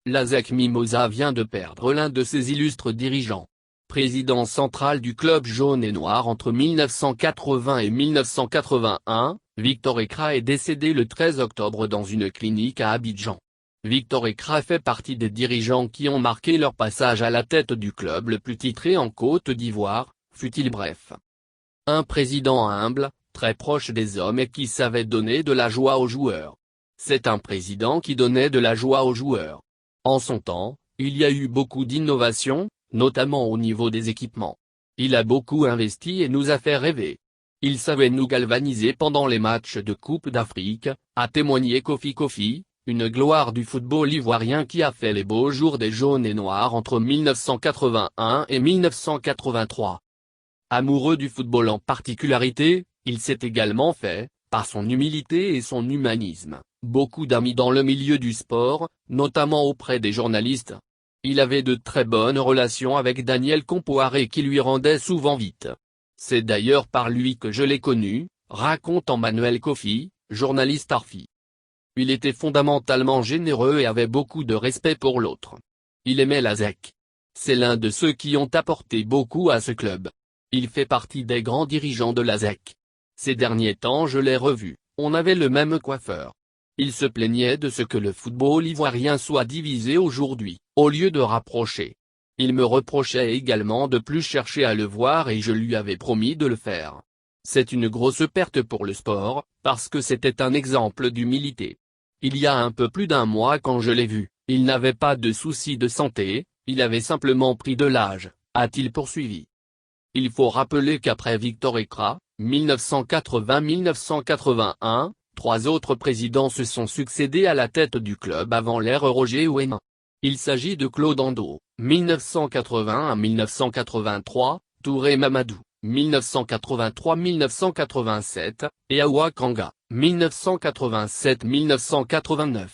L'ASEC Mimosa vient de perdre l'un de ses illustres dirigeants. Président central du club jaune et noir entre 1980 et 1981, Victor Ekra est décédé le 13 octobre dans une clinique à Abidjan. Victor Ekra fait partie des dirigeants qui ont marqué leur passage à la tête du club le plus titré en Côte d'Ivoire, fut-il bref. Un président humble, très proche des hommes et qui savait donner de la joie aux joueurs. C'est un président qui donnait de la joie aux joueurs. En son temps, il y a eu beaucoup d'innovations, notamment au niveau des équipements. Il a beaucoup investi et nous a fait rêver. Il savait nous galvaniser pendant les matchs de Coupe d'Afrique, a témoigné Kofi, une gloire du football ivoirien qui a fait les beaux jours des jaunes et noirs entre 1981 et 1983. Amoureux du football en particularité, il s'est également fait, par son humilité et son humanisme, beaucoup d'amis dans le milieu du sport, notamment auprès des journalistes. Il avait de très bonnes relations avec Daniel Compoiré qui lui rendait souvent visite. C'est d'ailleurs par lui que je l'ai connu, raconte Emmanuel Kofi, journaliste RFI. Il était fondamentalement généreux et avait beaucoup de respect pour l'autre. Il aimait l'ASEC. C'est l'un de ceux qui ont apporté beaucoup à ce club. Il fait partie des grands dirigeants de l'ASEC. Ces derniers temps je l'ai revu, on avait le même coiffeur. Il se plaignait de ce que le football ivoirien soit divisé aujourd'hui, au lieu de rapprocher. Il me reprochait également de plus chercher à le voir et je lui avais promis de le faire. C'est une grosse perte pour le sport, parce que c'était un exemple d'humilité. Il y a un peu plus d'un mois quand je l'ai vu, il n'avait pas de soucis de santé, il avait simplement pris de l'âge, a-t-il poursuivi. Il faut rappeler qu'après Victor Ekra, 1980-1981, 3 autres présidents se sont succédés à la tête du club avant l'ère Roger Ouéma. Il s'agit de Claude Ando, 1980 à 1983, Touré Mamadou, 1983-1987, et Awa Kanga, 1987-1989.